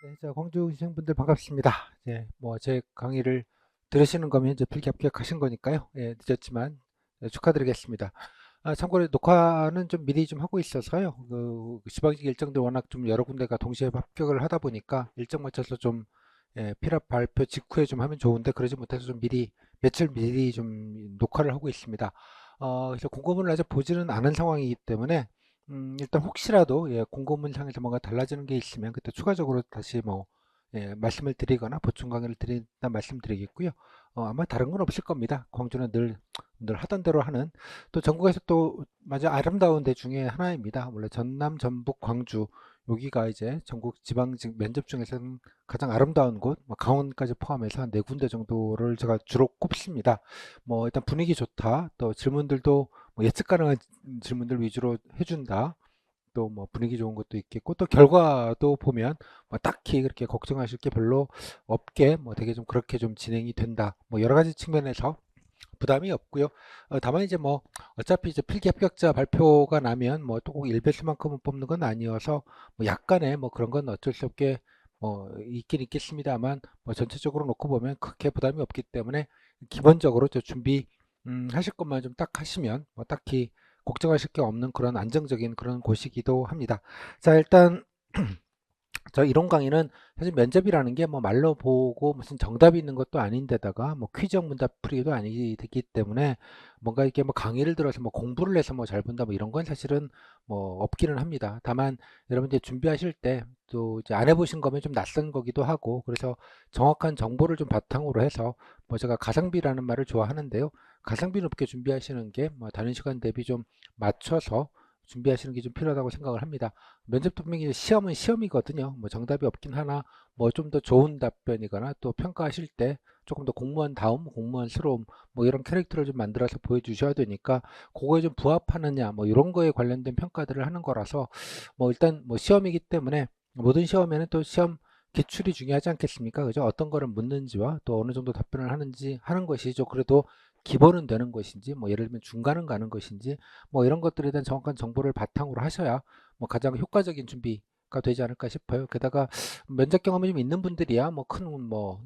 네, 자, 광주 시청분들 반갑습니다. 제 강의를 들으시는 거면 이제 필기 합격하신 거니까요. 늦었지만 축하드리겠습니다. 참고로 녹화는 좀 미리 좀 하고 있어서요. 지방직 일정들 워낙 좀 여러 군데가 동시에 합격을 하다 보니까 일정 맞춰서 좀 필합 발표 직후에 좀 하면 좋은데 그러지 못해서 좀 미리 며칠 미리 좀 녹화를 하고 있습니다. 그래서 공고문을 아직 보지는 않은 상황이기 때문에 일단 혹시라도 공고문상에서 뭔가 달라지는 게 있으면 그때 추가적으로 다시 뭐 말씀을 드리거나 보충 강의를 드린다 말씀드리겠고요. 아마 다른 건 없을 겁니다. 광주는 늘 하던 대로 하는 또 전국에서 또 마저 아름다운 데 중에 하나입니다. 원래 전남, 전북, 광주 여기가 이제 전국 지방직 면접 중에서는 가장 아름다운 곳, 뭐 강원까지 포함해서 한 네 군데 정도를 제가 주로 꼽습니다. 뭐 일단 분위기 좋다, 또 질문들도 뭐 예측 가능한 질문들 위주로 해준다. 또 뭐 분위기 좋은 것도 있겠고 또 결과도 보면 뭐 딱히 그렇게 걱정하실 게 별로 없게 뭐 되게 좀 그렇게 좀 진행이 된다. 뭐 여러 가지 측면에서 부담이 없고요. 다만 이제 뭐 어차피 이제 필기 합격자 발표가 나면 뭐 또 꼭 일배수만큼은 뽑는 건 아니어서 뭐 약간의 뭐 그런 건 어쩔 수 없게 뭐 있긴 있겠습니다만 뭐 전체적으로 놓고 보면 크게 부담이 없기 때문에 기본적으로 저 준비 하실 것만 좀 딱 하시면 뭐 딱히 걱정하실 게 없는 그런 안정적인 그런 곳이기도 합니다. 자, 일단 저 이론 강의는 사실 면접이라는 게 뭐 말로 보고 무슨 정답이 있는 것도 아닌데다가 뭐 퀴즈형 문답풀이도 아니기 때문에 뭔가 이렇게 뭐 강의를 들어서 뭐 공부를 해서 뭐 잘 본다 뭐 이런 건 사실은 뭐 없기는 합니다. 다만 여러분 이제 준비하실 때 또 이제 안 해보신 거면 좀 낯선 거기도 하고 그래서 정확한 정보를 좀 바탕으로 해서 뭐 제가 가성비라는 말을 좋아하는데요. 가성비 높게 준비하시는 게 뭐 다른 시간 대비 좀 맞춰서 준비하시는 게 좀 필요하다고 생각을 합니다. 면접도 분명히 시험은 시험이거든요. 뭐 정답이 없긴 하나 뭐 좀 더 좋은 답변이거나 또 평가하실 때 조금 더 공무원다움, 공무원스러움 뭐 이런 캐릭터를 좀 만들어서 보여주셔야 되니까 그거에 좀 부합하느냐 뭐 이런 거에 관련된 평가들을 하는 거라서 뭐 일단 뭐 시험이기 때문에 모든 시험에는 또 시험 기출이 중요하지 않겠습니까? 그죠? 어떤 거를 묻는지와 또 어느 정도 답변을 하는지 하는 것이죠. 그래도 기본은 되는 것인지 뭐 예를 들면 중간은 가는 것인지 뭐 이런 것들에 대한 정확한 정보를 바탕으로 하셔야 뭐 가장 효과적인 준비가 되지 않을까 싶어요. 게다가 면접 경험이 좀 있는 분들이야 뭐 큰 뭐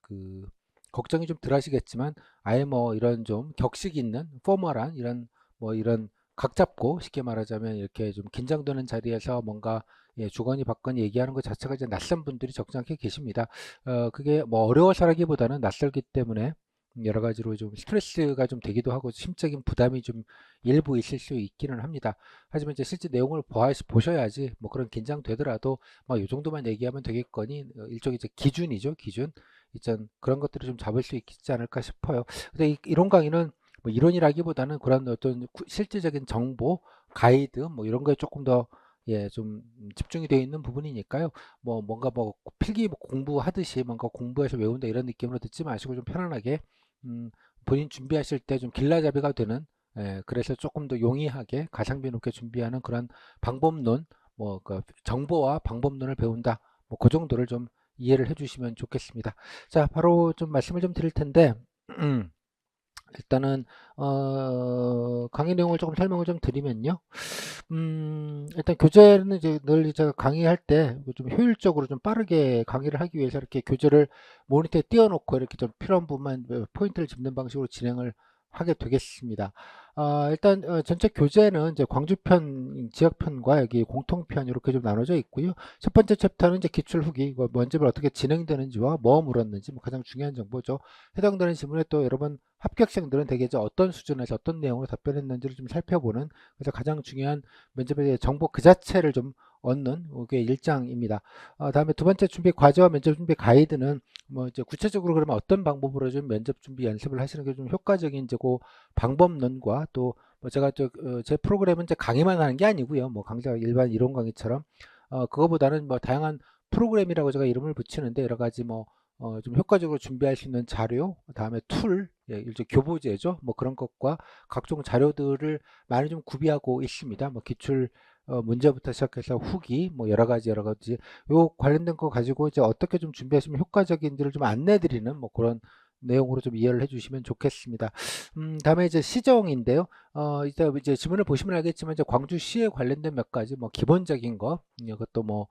그 걱정이 좀 덜 하시겠지만 아예 뭐 이런 좀 격식 있는 포멀한 이런 뭐 이런 각 잡고 쉽게 말하자면 이렇게 좀 긴장되는 자리에서 뭔가 주거니 받거니 얘기하는 것 자체가 이제 낯선 분들이 적지 않게 계십니다. 그게 뭐 어려워서라기보다는 낯설기 때문에 여러 가지로 좀 스트레스가 좀 되기도 하고 심적인 부담이 좀 일부 있을 수 있기는 합니다. 하지만 이제 실제 내용을 보셔야지 뭐 그런 긴장되더라도 뭐 이 정도만 얘기하면 되겠거니 일종의 이제 기준이죠, 기준. 일단 그런 것들을 좀 잡을 수 있지 않을까 싶어요. 근데 이론 강의는 뭐 이론이라기보다는 그런 어떤 실질적인 정보, 가이드 뭐 이런 거에 조금 더 좀 집중이 되어 있는 부분이니까요. 뭐 뭔가 뭐 필기 뭐 공부하듯이 뭔가 공부해서 외운다 이런 느낌으로 듣지 마시고 좀 편안하게 음, 본인 준비하실 때 좀 길라잡이가 되는 그래서 조금 더 용이하게 가성비 높게 준비하는 그런 방법론, 뭐, 그 정보와 방법론을 배운다. 뭐, 그 정도를 좀 이해를 해주시면 좋겠습니다. 자, 바로 좀 말씀을 좀 드릴 텐데, 일단은, 강의 내용을 조금 설명을 좀 드리면요. 일단 교재는 이제 늘 제가 강의할 때 좀 효율적으로 좀 빠르게 강의를 하기 위해서 이렇게 교재를 모니터에 띄워놓고 이렇게 좀 필요한 부분만 포인트를 짚는 방식으로 진행을 하게 되겠습니다. 일단 전체 교재는 이제 광주편, 지역편과 여기 공통편 이렇게 좀 나눠져 있고요. 첫 번째 챕터는 이제 기출 후기, 이거 면접을 어떻게 진행되는지와 뭐 물었는지 뭐 가장 중요한 정보죠. 해당되는 질문에 또 여러분 합격생들은 대개 이제 어떤 수준에서 어떤 내용으로 답변했는지를 좀 살펴보는 그래서 가장 중요한 면접에 대해 정보 그 자체를 좀 얻는 게 일장입니다. 다음에 두 번째 준비 과제와 면접 준비 가이드는 뭐 이제 구체적으로 그러면 어떤 방법으로 좀 면접 준비 연습을 하시는 게 좀 효과적인지 그 방법론과 또 뭐 제가 제 프로그램은 이제 강의만 하는 게 아니고요. 뭐 강좌 일반 이론 강의처럼 그거보다는 뭐 다양한 프로그램이라고 제가 이름을 붙이는데 여러 가지 뭐 좀 효과적으로 준비할 수 있는 자료, 다음에 툴, 일종 교보제죠. 뭐 그런 것과 각종 자료들을 많이 좀 구비하고 있습니다. 뭐 기출 문제부터 시작해서 후기, 뭐 여러 가지 요 관련된 거 가지고 이제 어떻게 좀 준비하시면 효과적인지를 좀 안내드리는 뭐 그런 내용으로 좀 이해를 해주시면 좋겠습니다. 다음에 이제 시정인데요. 이제 지문을 보시면 알겠지만 이제 광주시에 관련된 몇 가지 뭐 기본적인 거, 이것도 뭐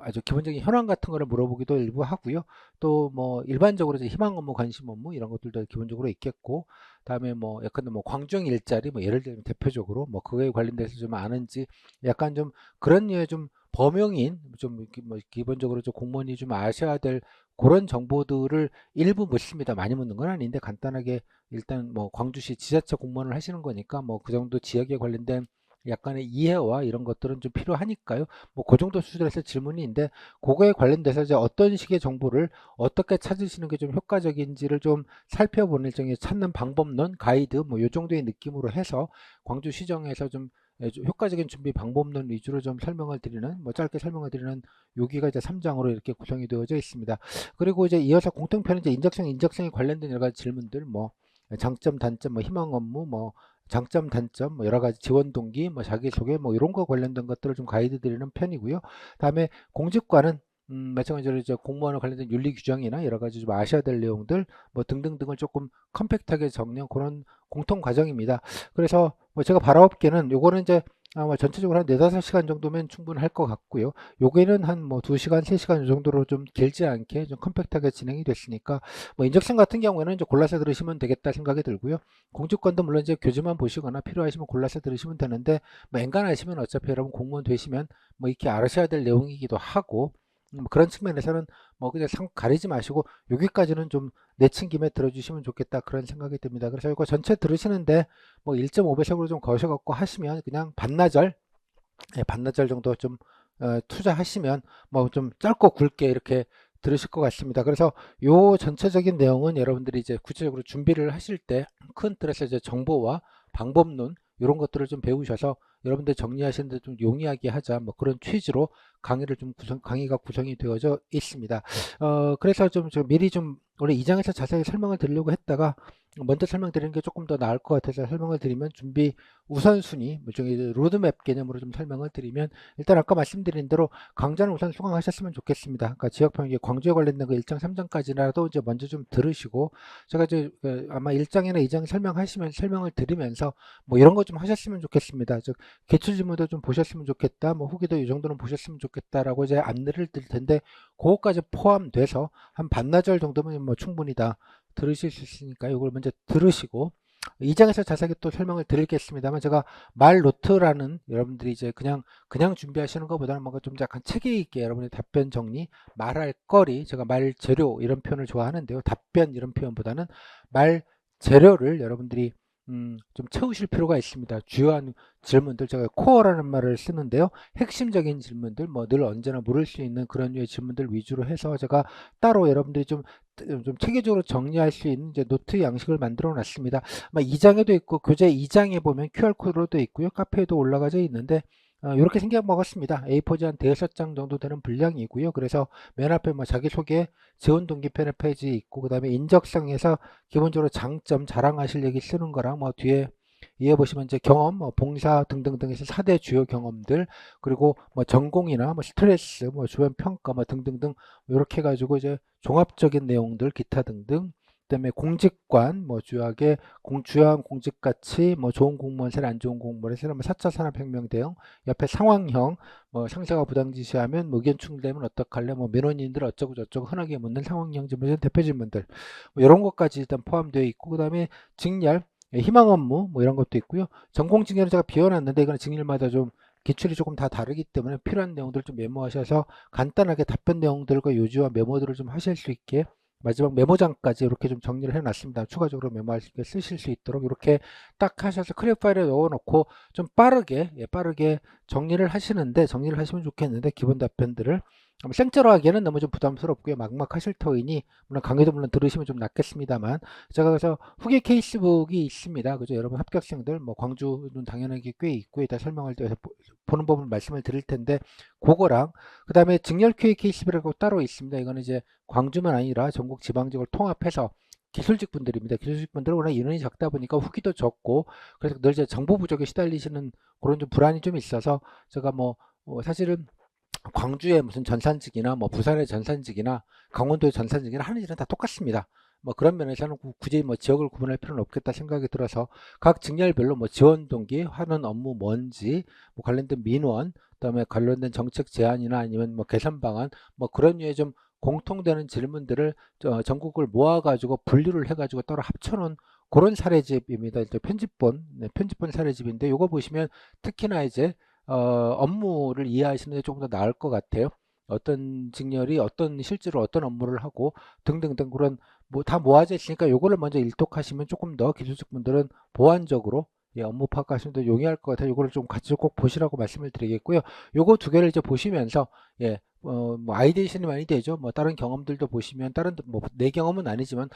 아주 기본적인 현황 같은 거를 물어보기도 일부 하고요. 또 뭐 일반적으로 이제 희망 업무, 관심 업무 이런 것들도 기본적으로 있겠고, 다음에 뭐 약간 뭐 광주형 일자리 뭐 예를 들면 대표적으로 뭐 그거에 관련돼서 좀 아는지 약간 좀 그런 류의 좀 범용인 좀 이렇게 뭐 기본적으로 좀 공무원이 좀 아셔야 될 그런 정보들을 일부 묻습니다. 많이 묻는 건 아닌데 간단하게 일단 뭐 광주시 지자체 공무원을 하시는 거니까 뭐 그 정도 지역에 관련된 약간의 이해와 이런 것들은 좀 필요하니까요. 뭐 그 정도 수준에서 질문인데 그거에 관련돼서 이제 어떤 식의 정보를 어떻게 찾으시는 게 좀 효과적인지를 좀 살펴보는 일종의 찾는 방법론 가이드 뭐 요 정도의 느낌으로 해서 광주시정에서 좀 좀 효과적인 준비 방법론 위주로 좀 설명을 드리는 뭐 짧게 설명을 드리는 여기가 이제 3장으로 이렇게 구성이 되어져 있습니다. 그리고 이제 이어서 공통편은 이제 인적성에 관련된 여러 가지 질문들 뭐 장점, 단점, 뭐 희망 업무, 뭐 장점, 단점, 뭐 여러 가지 지원 동기, 뭐 자기소개, 뭐 이런 거 관련된 것들을 좀 가이드 드리는 편이고요. 다음에 공직과는 마찬가지로 이제 공무원에 관련된 윤리 규정이나 여러 가지 좀 아셔야 될 내용들, 뭐 등등등을 조금 컴팩트하게 정리한 그런 공통 과정입니다. 그래서 뭐 제가 바라옵기는 요거는 이제 아마 전체적으로 한 4~5시간 정도면 충분할 것 같고요. 요게는 한 뭐 2시간, 3시간 정도로 좀 길지 않게 좀 컴팩트하게 진행이 됐으니까 뭐 인적성 같은 경우에는 이제 골라서 들으시면 되겠다 생각이 들고요. 공직권도 물론 이제 교재만 보시거나 필요하시면 골라서 들으시면 되는데 뭐 엔간하시면 어차피 여러분 공무원 되시면 뭐 이렇게 알으셔야 될 내용이기도 하고 뭐 그런 측면에서는 뭐 그냥 가리지 마시고 여기까지는 좀 내친김에 들어주시면 좋겠다 그런 생각이 듭니다. 그래서 이거 전체 들으시는데 뭐 1.5배속으로 좀 거셔갖고 하시면 그냥 반나절, 반나절 정도 좀 투자하시면 뭐 좀 짧고 굵게 이렇게 들으실 것 같습니다. 그래서 요 전체적인 내용은 여러분들이 이제 구체적으로 준비를 하실 때 큰 틀에서 이제 정보와 방법론 이런 것들을 좀 배우셔서 여러분들 정리하시는데 좀 용이하게 하자 뭐 그런 취지로 강의가 구성이 되어져 있습니다. 그래서 좀 미리 좀 원래 2장에서 자세히 설명을 드리려고 했다가 먼저 설명드리는 게 조금 더 나을 것 같아서 설명을 드리면 준비 우선순위, 뭐 중에 로드맵 개념으로 좀 설명을 드리면 일단 아까 말씀드린 대로 강좌는 우선 수강하셨으면 좋겠습니다. 그러니까 지역평이 광주에 관련된 거 1장, 3장까지라도 이제 먼저 좀 들으시고 제가 이제 아마 1장이나 2장 설명을 드리면서 뭐 이런 거 좀 하셨으면 좋겠습니다. 즉 기출지문도 좀 보셨으면 좋겠다. 뭐 후기도 이 정도는 보셨으면 좋겠다라고 이제 안내를 드릴 텐데 그거까지 포함돼서 한 반나절 정도면 뭐 충분히 다 들으실 수 있으니까 이걸 먼저 들으시고 2장에서 자세하게 또 설명을 드리겠습니다만 제가 말 노트라는 여러분들이 이제 그냥 준비하시는 것보다는 뭔가 좀 약간 체계 있게 여러분의 답변 정리, 말할 거리, 제가 말 재료 이런 표현을 좋아하는데요. 답변 이런 표현보다는 말 재료를 여러분들이 좀 채우실 필요가 있습니다. 주요한 질문들, 제가 코어라는 말을 쓰는데요. 핵심적인 질문들, 뭐 늘 언제나 물을 수 있는 그런 류의 질문들 위주로 해서 제가 따로 여러분들이 좀 체계적으로 정리할 수 있는 이제 노트 양식을 만들어 놨습니다. 아마 2장에도 있고 교재 2장에 보면 QR코드로도 있고요. 카페에도 올라가져 있는데 이렇게 생겨 먹었습니다. A4지 한 5장 정도 되는 분량이고요. 그래서 맨 앞에 뭐 자기소개, 지원 동기 페이지 있고 그 다음에 인적성에서 기본적으로 장점, 자랑하실 얘기 쓰는 거랑 뭐 뒤에 이해 보시면 이제 경험, 뭐 봉사 등등등에서 4대 주요 경험들 그리고 뭐 전공이나 뭐 스트레스, 뭐 주변 평가 뭐 등등등 이렇게 해가지고 이제 종합적인 내용들 기타 등등 그다음에 공직관 뭐 주요한 공직 가치 뭐 좋은 공무원 세례 안 좋은 공무원 세례 뭐 4차 산업혁명 대응 옆에 상황형 뭐 상사가 부당 지시하면 뭐 의견 충돌되면 어떡할래 뭐 민원인들 어쩌고 저쩌고 흔하게 묻는 상황형 질문 대표 질문들 뭐 이런 것까지 일단 포함되어 있고 그다음에 직렬 희망 업무 뭐 이런 것도 있고요. 전공 직렬은 제가 비워놨는데 이거는 직렬마다 좀 기출이 조금 다 다르기 때문에 필요한 내용들 좀 메모하셔서 간단하게 답변 내용들과 요지와 메모들을 좀 하실 수 있게 마지막 메모장까지 이렇게 좀 정리를 해놨습니다. 추가적으로 메모할 수 있게 쓰실 수 있도록 이렇게 딱 하셔서 크립 파일에 넣어놓고 좀 빠르게 정리를 하시면 좋겠는데 기본 답변들을 생짜로 하기에는 너무 좀 부담스럽고요. 막막 하실 터이니 물론 강의도 물론 들으시면 좀 낫겠습니다만 제가 그래서 후기 케이스북이 있습니다. 그죠? 여러분 합격생들 뭐 광주는 당연하게 꽤 있고 이따 설명할 때 보는 법을 말씀을 드릴 텐데 그거랑 그 다음에 직렬 QA 케이스북이라고 따로 있습니다. 이거는 이제 광주만 아니라 전국 지방직을 통합해서 기술직 분들입니다. 기술직 분들은 워낙 인원이 적다 보니까 후기도 적고 그래서 늘 이제 정보 부족에 시달리시는 그런 좀 불안이 좀 있어서 제가 사실은 광주의 무슨 전산직이나 뭐 부산의 전산직이나 강원도의 전산직이나 하는 일은 다 똑같습니다. 뭐 그런 면에서는 굳이 뭐 지역을 구분할 필요는 없겠다 생각이 들어서 각 직렬별로 뭐 지원 동기, 하는 업무 뭔지, 뭐 관련된 민원, 그다음에 관련된 정책 제안이나 아니면 뭐 개선 방안, 뭐 그런 류의 좀 공통되는 질문들을 전국을 모아가지고 분류를 해가지고 따로 합쳐놓은 그런 사례집입니다. 이제 편집본, 네, 편집본 사례집인데 요거 보시면 특히나 이제 업무를 이해하시는 데 조금 더 나을 것 같아요. 어떤 직렬이 어떤 실제로 어떤 업무를 하고 등등등 그런 뭐 다 모아져 있으니까 요거를 먼저 일독하시면 조금 더 기술직 분들은 보완적으로 예, 업무 파악하시는 데 용이할 것 같아요. 요거를 좀 같이 꼭 보시라고 말씀을 드리겠고요. 요거 두 개를 이제 보시면서 예, 뭐 아이디어션이 많이 되죠. 뭐 다른 경험들도 보시면 다른 뭐 내 경험은 아니지만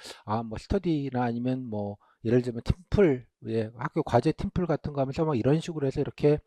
뭐 스터디나 아니면 뭐 예를 들면 팀플 예, 학교 과제 팀플 같은 거 하면서 막 이런 식으로 해서 이렇게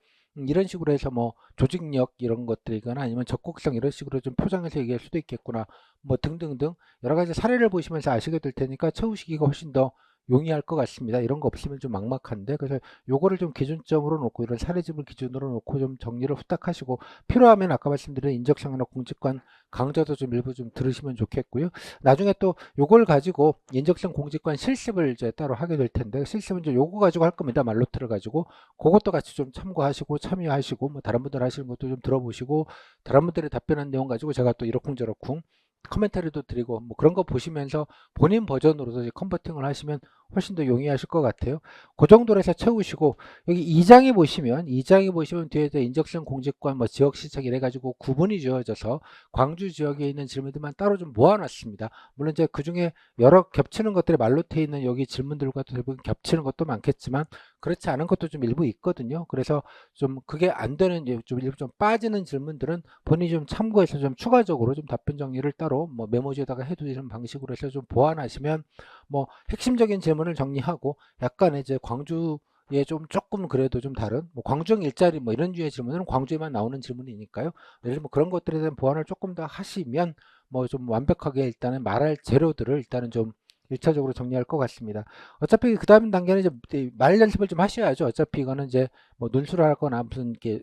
이런 식으로 해서 뭐 조직력 이런 것들이거나 아니면 적극성 이런 식으로 좀 포장해서 얘기할 수도 있겠구나 뭐 등등등 여러 가지 사례를 보시면서 아시게 될 테니까 채우시기가 훨씬 더 용이할 것 같습니다. 이런 거 없으면 좀 막막한데 그래서 요거를 좀 기준점으로 놓고 이런 사례집을 기준으로 놓고 좀 정리를 후딱 하시고 필요하면 아까 말씀드린 인적성이나 공직관 강좌도 좀 일부 좀 들으시면 좋겠고요. 나중에 또 요걸 가지고 인적성 공직관 실습을 이제 따로 하게 될 텐데 실습은 이제 요거 가지고 할 겁니다. 말로트를 가지고 그것도 같이 좀 참고하시고 참여하시고 뭐 다른 분들 하시는 것도 좀 들어보시고 다른 분들이 답변한 내용 가지고 제가 또 이러쿵저러쿵 커멘터리도 드리고 뭐 그런 거 보시면서 본인 버전으로도 이제 컨버팅을 하시면 훨씬 더 용이하실 것 같아요. 그 정도로 해서 채우시고 여기 2장이 보시면 뒤에 인적성 공직관 뭐 지역 시책 이래 가지고 구분이 지어져서 광주 지역에 있는 질문들만 따로 좀 모아놨습니다. 물론 이제 그 중에 여러 겹치는 것들이 말로돼 있는 여기 질문들과 대부분 겹치는 것도 많겠지만 그렇지 않은 것도 좀 일부 있거든요. 그래서 좀 그게 안 되는 좀 일부 좀 빠지는 질문들은 본인이 좀 참고해서 좀 추가적으로 좀 답변 정리를 따로 뭐 메모지에다가 해두는 방식으로 해서 좀 보완하시면 뭐 핵심적인 질문을 정리하고 약간의 이제 광주에 좀 조금 그래도 좀 다른 뭐 광주형 일자리 뭐 이런 류의 질문은 광주에만 나오는 질문이니까요. 예를 들면 그런 것들에 대한 보완을 조금 더 하시면 뭐 좀 완벽하게 일단은 말할 재료들을 일단은 좀 1차적으로 정리할 것 같습니다. 어차피 그 다음 단계는 이제 말 연습을 좀 하셔야죠. 어차피 이거는 이제 뭐 논술을 하거나 무슨 이게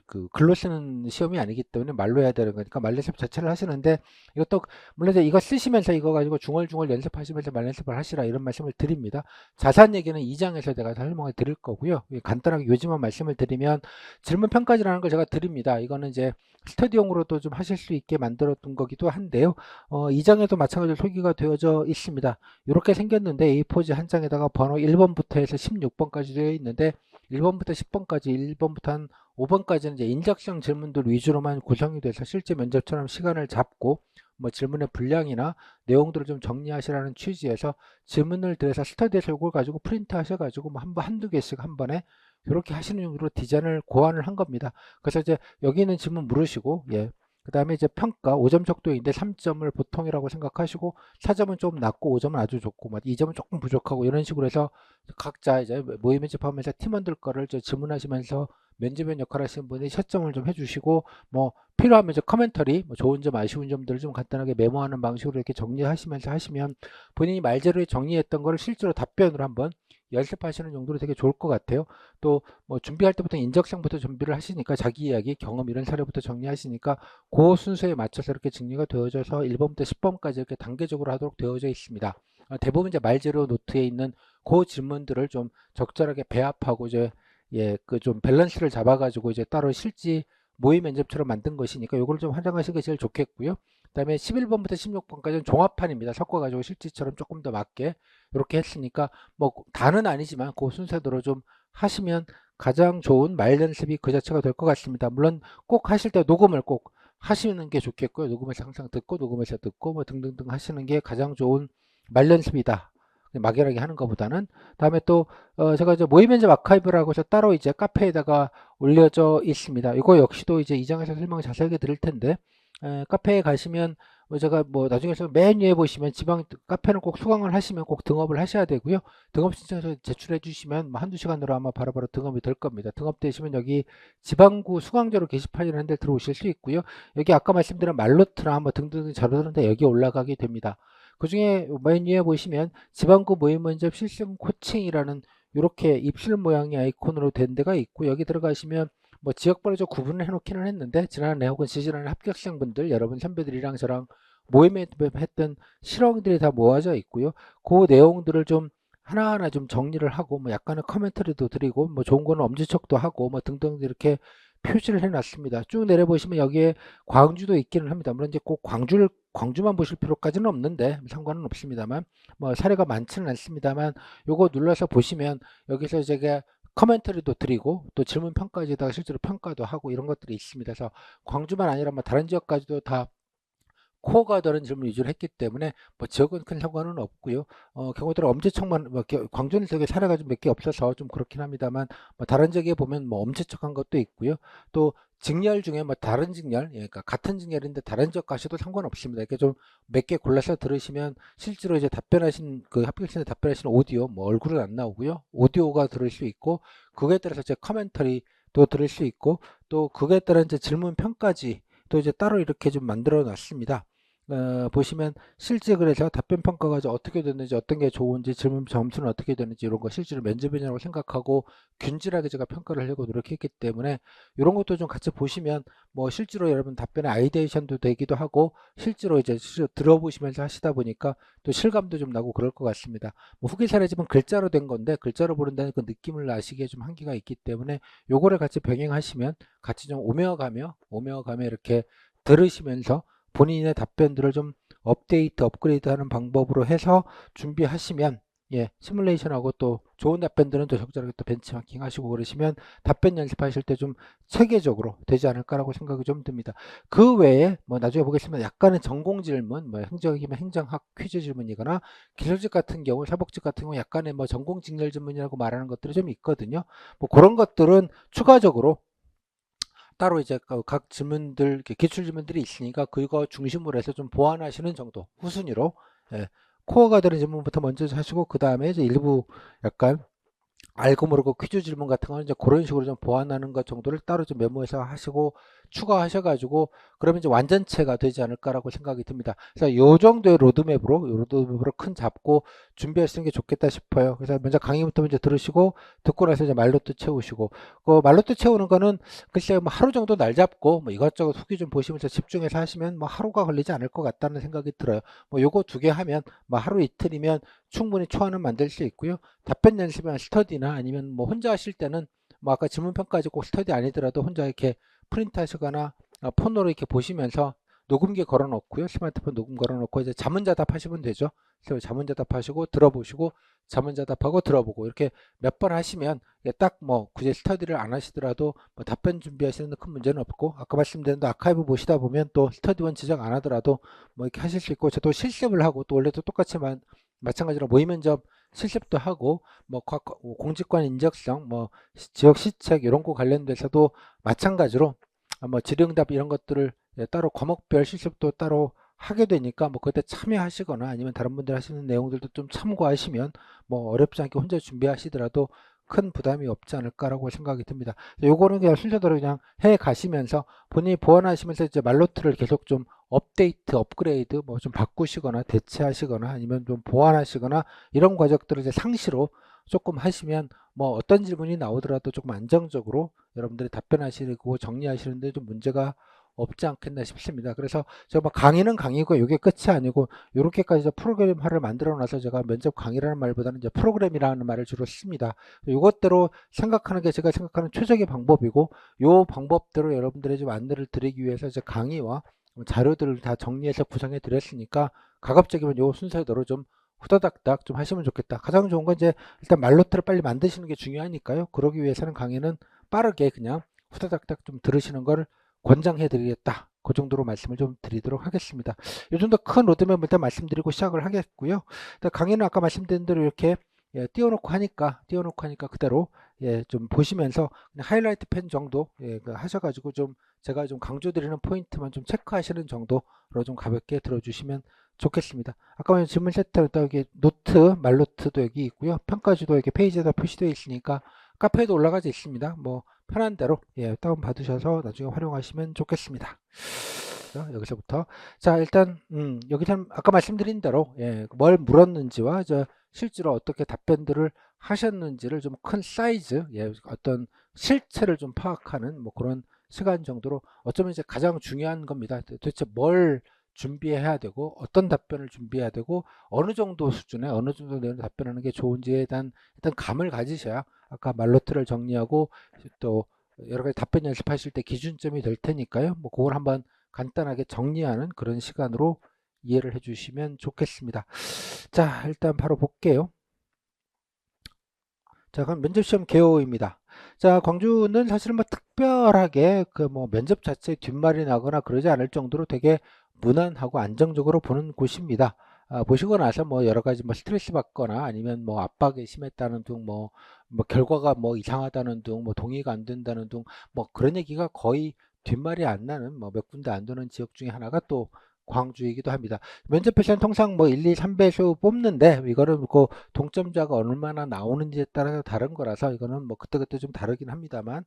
그 글로 쓰는 시험이 아니기 때문에 말로 해야 되는 거니까 말 연습 자체를 하시는데 이것도 물론 이제 이거 쓰시면서 이거 가지고 중얼중얼 연습하시면서 말 연습을 하시라 이런 말씀을 드립니다. 자세한 얘기는 2장에서 제가 설명을 드릴 거고요. 간단하게 요지만 말씀을 드리면 질문 평가지라는 걸 제가 드립니다. 이거는 이제 스터디용으로도 좀 하실 수 있게 만들었던 거기도 한데요. 2장에도 마찬가지로 소개가 되어져 있습니다. 이렇게 생겼는데 A4지 한 장에다가 번호 1번부터 해서 16번까지 되어 있는데 1번부터 10번까지 1번부터 한 5번까지는 이제 인적성 질문들 위주로만 구성이 돼서 실제 면접처럼 시간을 잡고 뭐 질문의 분량이나 내용들을 좀 정리하시라는 취지에서 질문을 드려서 스터디에서 이걸 가지고 프린트 하셔가지고 뭐 한두 개씩 한 번에 이렇게 하시는 용도로 디자인을 고안을 한 겁니다. 그래서 이제 여기 있는 질문 물으시고 예. 그 다음에 이제 평가 5점 척도인데 3점을 보통이라고 생각하시고 4점은 좀 낮고 5점은 아주 좋고 2점은 조금 부족하고 이런 식으로 해서 각자 이제 모의 면접하면서 팀원들 거를 질문하시면서 면접원 역할 하시는 분이 채점을 좀 해주시고 뭐 필요하면 이제 커멘터리 뭐 좋은 점 아쉬운 점들을 좀 간단하게 메모하는 방식으로 이렇게 정리하시면서 하시면 본인이 말재료에 정리했던 거를 실제로 답변으로 한번 연습하시는 용도로 되게 좋을 것 같아요. 또 뭐 준비할 때부터 인적성부터 준비를 하시니까 자기 이야기, 경험 이런 사례부터 정리하시니까 그 순서에 맞춰서 이렇게 정리가 되어져서 1번부터 10번까지 이렇게 단계적으로 하도록 되어져 있습니다. 대부분 이제 말재료 노트에 있는 그 질문들을 좀 적절하게 배합하고 이제 예, 그 좀 밸런스를 잡아가지고 이제 따로 실지 모의 면접처럼 만든 것이니까 이걸 좀 활용하시는 게 제일 좋겠고요. 그다음에 11번부터 16번까지는 종합판입니다. 섞어가지고 실지처럼 조금 더 맞게 이렇게 했으니까 뭐 다는 아니지만 그 순서대로 좀 하시면 가장 좋은 말 연습이 그 자체가 될 것 같습니다. 물론 꼭 하실 때 녹음을 꼭 하시는 게 좋겠고요. 녹음해서 항상 듣고 녹음해서 듣고 뭐 등등등 하시는 게 가장 좋은 말 연습이다. 막연하게 하는 것보다는 다음에 또 제가 이제 모의 면접 아카이브라고 해서 따로 이제 카페에다가 올려져 있습니다. 이거 역시도 이제 2장에서 설명 자세하게 드릴 텐데 카페에 가시면 뭐 제가 뭐 나중에서 맨 위에 보시면 지방 카페는 꼭 수강을 하시면 꼭 등업을 하셔야 되고요. 등업 신청서 제출해 주시면 뭐 한두 시간으로 아마 바로바로 등업이 될 겁니다. 등업되시면 여기 지방구 수강자로 게시판이라는 데 들어오실 수 있고요. 여기 아까 말씀드린 말로트나 뭐 등등 자료들인데 여기 올라가게 됩니다. 그 중에 맨 위에 보시면 지방구 모의 면접 실습 코칭이라는 이렇게 입술 모양의 아이콘으로 된 데가 있고 여기 들어가시면 뭐 지역별로 좀 구분을 해놓기는 했는데 지난해 혹은 지지난해 합격생분들 여러분 선배들이랑 저랑 모임에 했던 실황들이 다 모아져 있고요. 그 내용들을 좀 하나하나 좀 정리를 하고 뭐 약간의 커멘터리도 드리고 뭐 좋은 거는 엄지척도 하고 뭐 등등 이렇게 표시를 해놨습니다. 쭉 내려보시면 여기에 광주도 있기는 합니다. 물론 이제 꼭 광주만 보실 필요까지는 없는데 상관은 없습니다만 뭐 사례가 많지는 않습니다만 요거 눌러서 보시면 여기서 제가 커멘터리도 드리고 또 질문 평가지에다가 실제로 평가도 하고 이런 것들이 있습니다. 그래서 광주만 아니라 뭐 다른 지역까지도 다 코어가 되는 질문 위주로 했기 때문에 뭐 지역은 큰 상관은 없고요. 경우대로 엄지척만 뭐 광주는 되게 사례가 좀 몇 개 없어서 좀 그렇긴 합니다만 뭐 다른 지역에 보면 뭐 엄지척한 것도 있고요. 또 직렬 중에 뭐 다른 직렬, 예, 그러니까 같은 직렬인데 다른 지역 가셔도 상관없습니다. 이렇게 좀 몇 개 골라서 들으시면 실제로 이제 답변하신 그 합격신에 답변하신 오디오, 뭐 얼굴은 안 나오고요. 오디오가 들을 수 있고 그거에 따라서 제 커멘터리도 들을 수 있고 또 그거에 따른 이제 질문 평가지 또 이제 따로 이렇게 좀 만들어 놨습니다. 보시면 실제 그래서 답변 평가가 어떻게 됐는지 어떤 게 좋은지 질문 점수는 어떻게 되는지 이런 거 실제로 면접이라고 생각하고 균질하게 제가 평가를 하려고 노력했기 때문에 이런 것도 좀 같이 보시면 뭐 실제로 여러분 답변의 아이데이션도 되기도 하고 실제로 이제 들어보시면서 하시다 보니까 또 실감도 좀 나고 그럴 것 같습니다. 뭐 후기 사례지만 글자로 된 건데 글자로 보는다는 그 느낌을 아시기에 좀 한계가 있기 때문에 요거를 같이 병행하시면 같이 좀 오며가며 이렇게 들으시면서 본인의 답변들을 좀 업데이트, 업그레이드 하는 방법으로 해서 준비하시면 예, 시뮬레이션하고 또 좋은 답변들은 또 적절하게 또 벤치마킹 하시고 그러시면 답변 연습하실 때 좀 체계적으로 되지 않을까라고 생각이 좀 듭니다. 그 외에 뭐 나중에 보겠습니다. 약간의 전공 질문, 뭐 행정이면 행정학 퀴즈 질문이거나 기술직 같은 경우, 사복직 같은 경우 약간의 뭐 전공 직렬 질문이라고 말하는 것들이 좀 있거든요. 뭐 그런 것들은 추가적으로 따로 이제 각 질문들, 기출 질문들이 있으니까 그거 중심으로 해서 좀 보완하시는 정도, 후순위로. 예, 코어가 되는 질문부터 먼저 하시고, 그 다음에 이제 일부 약간 알고 모르고 퀴즈 질문 같은 거는 이제 그런 식으로 좀 보완하는 것 정도를 따로 좀 메모해서 하시고 추가하셔가지고 그러면 이제 완전체가 되지 않을까라고 생각이 듭니다. 그래서 요 정도의 로드맵으로 큰 잡고 준비하시는 게 좋겠다 싶어요. 그래서 먼저 강의부터 먼저 들으시고 듣고 나서 이제 말로트 채우시고 그 말로트 채우는 거는 글쎄요 뭐 하루 정도 날 잡고 뭐 이것저것 후기 좀 보시면서 집중해서 하시면 뭐 하루가 걸리지 않을 것 같다는 생각이 들어요. 뭐 요거 두 개 하면 뭐 하루 이틀이면 충분히 초안은 만들 수 있고요. 답변 연습이나 스터디나 아니면 뭐 혼자 하실 때는 뭐 아까 질문 평가지 꼭 스터디 아니더라도 혼자 이렇게 프린트 하시거나 폰으로 이렇게 보시면서 녹음기 걸어 놓고요. 스마트폰 녹음 걸어 놓고 이제 자문자답 하시면 되죠. 그래서 자문자답 하시고 들어보시고 자문자답하고 들어보고 이렇게 몇 번 하시면 딱 뭐 굳이 스터디를 안 하시더라도 뭐 답변 준비하시는 데 큰 문제는 없고 아까 말씀드린 아카이브 보시다 보면 또 스터디원 지정 안 하더라도 뭐 이렇게 하실 수 있고 저도 실습을 하고 또 원래도 똑같이 마찬가지로 모의 면접 실습도 하고 뭐 공직관 인적성 뭐 지역 시책 이런 거 관련돼서도 마찬가지로 뭐 질의응답 이런 것들을 따로 과목별 실습도 따로 하게 되니까 뭐 그때 참여하시거나 아니면 다른 분들 하시는 내용들도 좀 참고하시면 뭐 어렵지 않게 혼자 준비하시더라도 큰 부담이 없지 않을까라고 생각이 듭니다. 요거는 그냥 순서대로 그냥 해 가시면서 본인이 보완하시면서 이제 말노트를 계속 좀 업데이트, 업그레이드 뭐 좀 바꾸시거나 대체하시거나 아니면 좀 보완하시거나 이런 과정들을 이제 상시로 조금 하시면 뭐 어떤 질문이 나오더라도 조금 안정적으로 여러분들이 답변하시고 정리하시는데 좀 문제가 없지 않겠나 싶습니다. 그래서 제가 뭐 강의는 강의고 이게 끝이 아니고 이렇게까지 프로그램화를 만들어 놔서 제가 면접 강의라는 말보다는 이제 프로그램이라는 말을 주로 씁니다. 이것대로 생각하는 게 제가 생각하는 최적의 방법이고 이 방법대로 여러분들의 좀 안내를 드리기 위해서 이제 강의와 자료들을 다 정리해서 구성해 드렸으니까 가급적이면 이 순서대로 좀 후다닥닥 좀 하시면 좋겠다. 가장 좋은 건 이제 일단 말노트를 빨리 만드시는 게 중요하니까요. 그러기 위해서는 강의는 빠르게 그냥 후다닥닥 좀 들으시는 걸 권장해 드리겠다. 그 정도로 말씀을 좀 드리도록 하겠습니다. 이 정도 큰 로드맵을 일단 말씀드리고 시작을 하겠고요. 강의는 아까 말씀드린 대로 이렇게 띄워놓고 하니까 그대로 좀 보시면서 그냥 하이라이트 펜 정도 하셔가지고 좀 제가 좀 강조드리는 포인트만 좀 체크하시는 정도로 좀 가볍게 들어주시면 좋겠습니다. 아까 질문 세트 또 여기 노트, 말노트도 여기 있고요. 평가지도 이렇게 페이지에다 표시되어 있으니까 카페에도 올라가져 있습니다. 뭐 편한 대로 다운 받으셔서 나중에 활용하시면 좋겠습니다. 여기서부터 자 일단 여기서 아까 말씀드린 대로 뭘 물었는지와 실제로 어떻게 답변들을 하셨는지를 좀 큰 사이즈 어떤 실체를 좀 파악하는 뭐 그런 시간 정도로 어쩌면 이제 가장 중요한 겁니다. 도대체 뭘 준비해야 되고 어떤 답변을 준비해야 되고 어느 정도 수준의 어느 정도 내용 답변하는 게 좋은지에 대한 일단 감을 가지셔야 아까 말노트를 정리하고 또 여러 가지 답변 연습하실 때 기준점이 될 테니까요. 뭐 그걸 한번 간단하게 정리하는 그런 시간으로 이해를 해주시면 좋겠습니다. 자, 일단 바로 볼게요. 자, 그럼 면접시험 개요입니다. 자, 광주는 사실 뭐 특별하게 그 뭐 면접 자체에 뒷말이 나거나 그러지 않을 정도로 되게 무난하고 안정적으로 보는 곳입니다. 보시고 나서 뭐 여러 가지 뭐 스트레스 받거나 아니면 뭐 압박이 심했다는 등 뭐 결과가 뭐 이상하다는 등 뭐 동의가 안 된다는 등 뭐 그런 얘기가 거의 뒷말이 안 나는 뭐 몇 군데 안 도는 지역 중에 하나가 또 광주이기도 합니다. 면접에서는 통상 뭐 1, 2, 3배수 뽑는데 이거는 그 동점자가 얼마나 나오는지에 따라서 다른 거라서 이거는 뭐 그때그때 좀 다르긴 합니다만